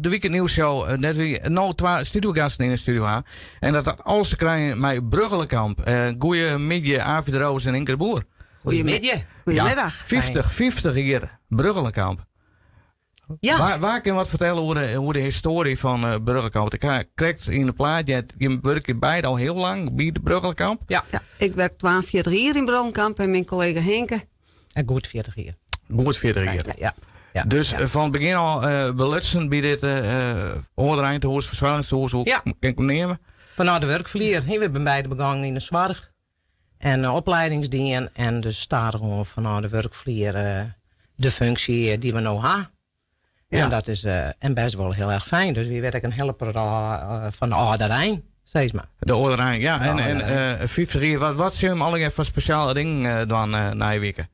De Weekend Nieuws Show, net weer nou 2 studiogasten in de studio aan. En dat alles te krijgen met Bruggelenkamp. Goeiemiddag, Avi Roos en Inke Boer. Goedemiddag. Goedemiddag. Ja, 50 hier, Bruggelenkamp. Ja. Waar kan je wat vertellen over de historie van Bruggelenkamp? Ik krijg in de plaatje, je werkt beide al heel lang bij de Bruggelenkamp. Ja, ik werk 42 jaar in Bruggelenkamp en mijn collega Henke. En goed 40 jaar. Goed 40 jaar. Ja. Dus van het begin al belutsen bij dit ondereindhoers, verzwaringshoers, hoe kan ik hem nemen? Vanuit de werkvlier. We hebben beide begonnen in de zorg. En opleidingsdienst. En dus staan gewoon vanuit de werkvlier de functie die we nu hebben. Ja. En dat is en best wel heel erg fijn. Dus wie werd ik een helper van de Ouderijn, zeg maar. De Ouderijn, ja. En 50 jaar, wat zijn hem allemaal van speciale dingen dan na je weken?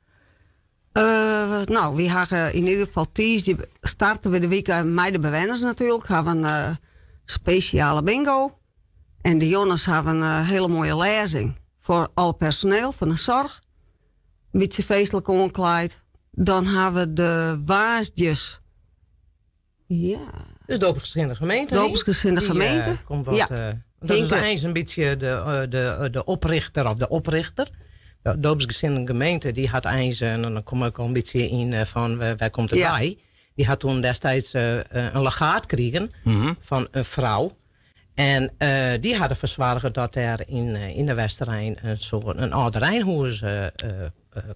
Nou, we hebben in ieder geval die starten we de week met de bewoners natuurlijk. We hebben een speciale bingo. En de jongens hebben een hele mooie lezing voor al personeel van de zorg. Een beetje feestelijk omkleed. Dan hebben we de waasjes. Ja. Dus de Doopsgezinde gemeente. Doopsgezinde gemeente. Komt wat, dat is eens een beetje de oprichter of de oprichter. De Doopsgezinde gemeente die had eens, en dan kom ik al een beetje in van wij komt erbij. Ja. Die had toen destijds een legaat gekregen van een vrouw. En die hadden verzwaard dat er in de Westerrijn een Ouderijnhoes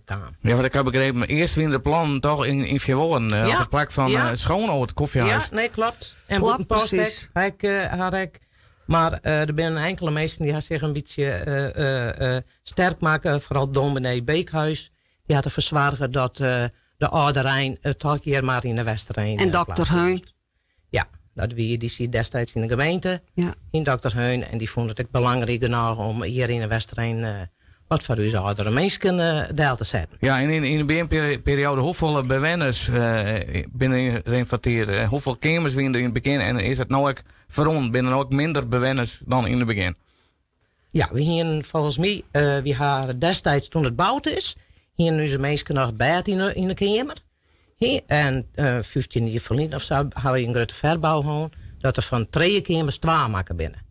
kwam. Ja, wat ik heb begrepen, eerst weer de plan toch in Vierwoorden. Op het plek van Schoon het koffiehuis. Ja, nee, klopt. En Boekenpostek had ik. Maar er zijn enkele mensen die zich een beetje sterk maken. Vooral dominee Beekhuis. Die hadden verzwaard dat de Ouderijn toch hier maar in de Westerrijn. En dokter Heun. Ja, die zit destijds in de gemeente. Ja. In dokter Heun. En die vond het ook belangrijk genoeg om hier in de Westerrijn wat voor uw oudere mensen deel te zetten. Ja, en in de beginperiode, hoeveel bewoners binnen een kwartier, hoeveel kamers zijn er in het begin en is het nou ook verrond, binnen ook minder bewoners dan in het begin? Ja, we hier volgens mij, we hadden destijds toen het bouwd is, hier nu zijn mensen nog bed in de kamer. En 15 jaar verleden of zo hebben we een grote verbouw gehad, dat er van 3 kamers 2 maken binnen.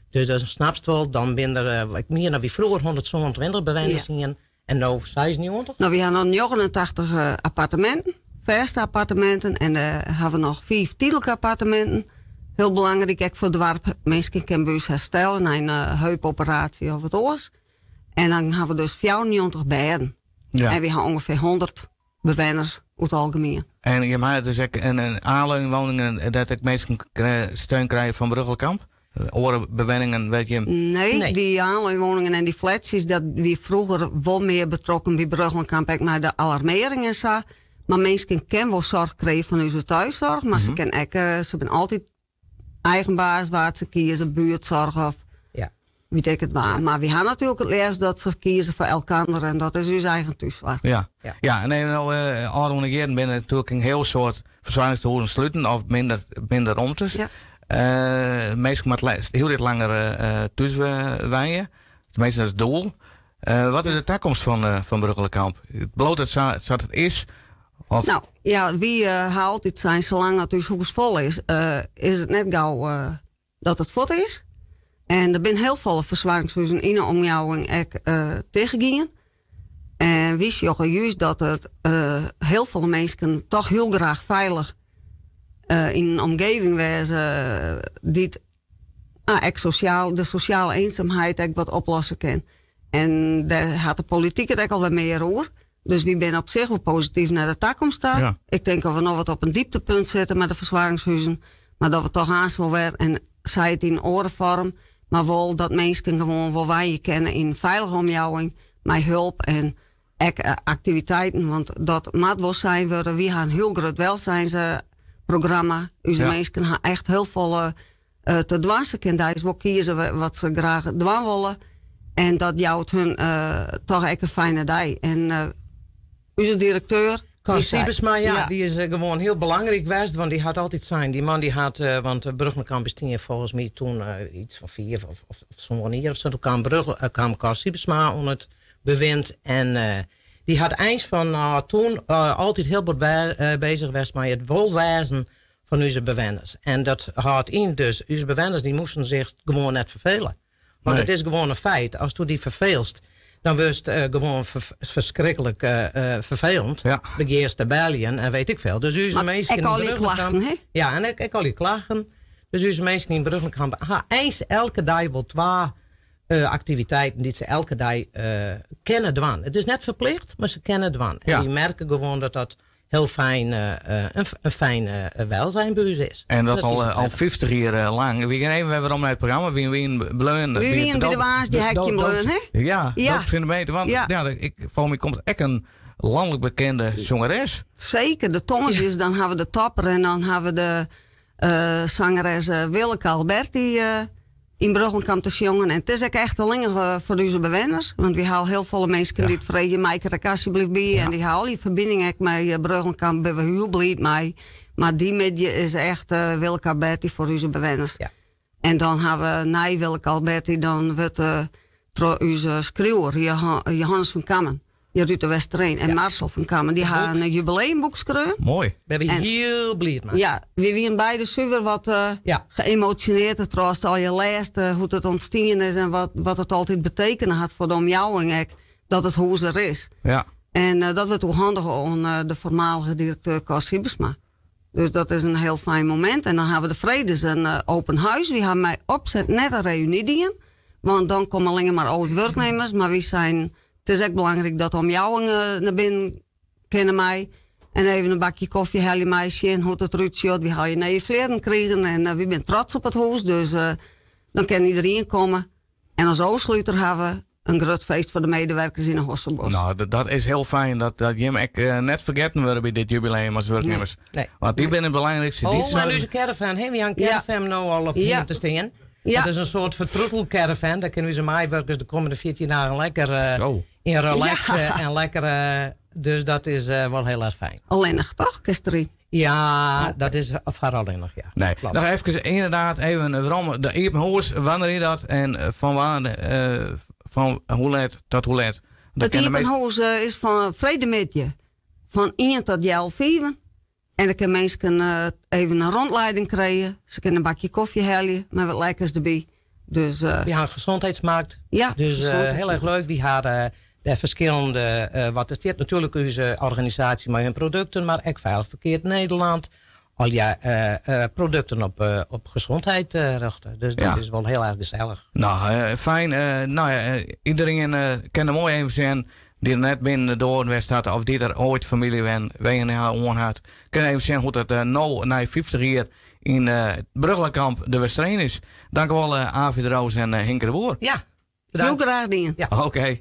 Dus dat snapst wel, dan ben er meer dan wie vroeger 127 bewoners in en nu 96. Nou, we hebben nog 89 appartementen, verste appartementen en hebben we nog 5 tijdelijke appartementen. Heel belangrijk ook voor het dorp. Mensen kunnen bij ons herstellen na een heupoperatie of wat anders. En dan hebben we dus 94 bedden. Ja. En we hebben ongeveer 100 bewoners uit het algemeen. En je maakt dus ook een aanleunwoningen dat ik mensen steun krijgen van Bruggelenkamp? Orenbewenningen, weet je? Nee, die aanleunwoningen en die flats, dat wie vroeger wel meer betrokken bij Bruggelenkamp met de alarmering en zo. Maar mensen kunnen wel zorg krijgen van onze thuiszorg, maar ze kunnen ook, ze hebben altijd eigen baas waar ze kiezen, buurtzorg of weet ik het waar. Maar we hebben natuurlijk het eerst dat ze kiezen voor elkaar en dat is hun eigen thuiszorg. Ja, en nou, oude jaren binnen natuurlijk een heel soort verzorgingshuizen sluiten of minder ruimtes. Ja. Meestal met heel dit langer thuis wijnen. Meestal is het doel. Wat is de toekomst van Bruggelenkamp? Bloot het het is? Of? Nou, ja, wie haalt dit zijn zolang het dus hoes vol is het net gauw dat het vol is. En er zijn heel veel verzwaringshuizen in de omjouwing tegengingen. En wie zeggen juist dat het heel veel mensen toch heel graag veilig in een omgeving wezen die de sociale eenzaamheid wat oplossen kan. En daar had de politiek het ook al wat meer over. Dus we zijn op zich wel positief naar de toekomst. Ja. Ik denk dat we nog wat op een dieptepunt zitten met de verzwaringshuizen. Maar dat we toch aan wel weer, en zij het in orenvorm, maar wel dat mensen gewoon wel wij kennen in veilige omjouwing, met hulp en activiteiten. Want dat moet wel zijn, we hebben een heel groot welzijnsprogramma. Onze mensen gaan echt heel veel te dwansen. En daar is wel kiezen wat ze graag dwan willen. En dat jouwt hun toch echt een fijne dag. En onze directeur Carl Siebesma, die is gewoon heel belangrijk geweest, want die had altijd zijn. Die man die had, want Bruggelenkamp is volgens mij toen iets van 4 of zo'n manier of zo. Toen kwam Carl Siebesma onder het bewind en die had eens van toen altijd heel goed bezig geweest met het welwezen van onze bewoners. En dat houdt in dus, onze bewoners die moesten zich gewoon net vervelen. Want het is gewoon een feit. Als je die verveelst, dan was het gewoon verschrikkelijk vervelend. Ja. Begeerst te bellen en weet ik veel. Dus onze mensen ik al die klachten, hè? Ja, en ik al die klachten. Dus onze mensen in Brugge gaan eens elke dag wel 2 activiteiten die ze elke dag kennen doen. Het is net verplicht, maar ze kennen doen. Ja. En die merken gewoon dat dat heel fijn, een fijn welzijn bij u is. En dat al 50 jaar lang. We gaan even waarom naar het programma. Wie in Bleun. Wie in de Waas, die hek in Bleun, hè? Ja, dat vind ik beter. Want voor mij komt echt een landelijk bekende zangeres. Zeker, de Thomas is, dan hebben we de Topper en dan hebben we de zangeres Willeke Alberti in Brugge kwam te jongen. En het is ook echt alleen voor onze bewoners. Want we halen heel veel mensen die het vregen. Mijke er alsjeblieft bij. En die halen die verbinding ook met Brugge kwam. Ben we heel blij mee. Maar die medie is echt Willeke Alberti voor onze bewoners. Ja. En dan hebben we na Willeke Alberti dan wordt onze schreeuwer Johannes van Kammen. Die Ruud de Westereen en Marcel van Kammen. Die gaan een jubileumboek schreeuwen. Mooi. We hebben heel blij mee. Ja, we zijn beide super wat geëmotioneerd. Trouwens, al je leest hoe het ontstaan is en wat het altijd betekenen had voor de omjouwing. Dat het hoe er is. Ja. En dat werd ook handig aan de voormalige directeur Cor Siebersma. Dus dat is een heel fijn moment. En dan hebben we de Vredes een open huis. We hebben mij opzet net een reunie. Want dan komen alleen maar oude werknemers. Maar we zijn... Het is echt belangrijk dat omjouwing naar binnen kennen mij. En even een bakje koffie haal je mij zien hoe het eruit ziet. We gaan je naar je vleren krijgen. En we zijn trots op het huis. Dus dan kan iedereen komen. En als afsluiter hebben we een groot feest voor de medewerkers in Hossenbos. Nou, dat is heel fijn. Dat je net vergeten worden bij dit jubileum als werknemers. Nee. Want die zijn het belangrijkste. Maar nu is een caravan. Hè? We hebben een caravan nu al op hier te staan. Ja. Het is een soort vertroetelcaravan. Daar kunnen we zijn medewerkers de komende 14 dagen lekker in relaxen. En lekker, dus dat is wel heel erg fijn. Alleenig toch, Kesterie? Ja, dat is voor alleenig, ja. Nee, nog even inderdaad even waarom de Iepenhoes, wanneer is dat en van hoe laat tot hoe laat? Het Iepenhoes is van Vredemidje, van 1 tot 11:05. En dan kunnen mensen even een rondleiding krijgen. Ze kunnen een bakje koffie halen met wat lekkers erbij. Dus, we hebben een gezondheidsmarkt. Ja, dus heel erg leuk. Die hadden de verschillende, wat is dit? Natuurlijk onze organisatie met hun producten, maar ook Veilig Verkeer Nederland. Al die producten op gezondheid richten. Dus dat is wel heel erg gezellig. Nou, fijn. Iedereen kan er mooi even zijn. Die er net binnen de Oorwest had, of die er ooit familie wegen aan had. Kunnen even zien hoe het nou na 50 jaar in Bruggelenkamp de Westereen is. Dank u wel, Avi de Roos en Hinke de Boer. Ja, bedankt. Heel graag dingen. Ja. Oké.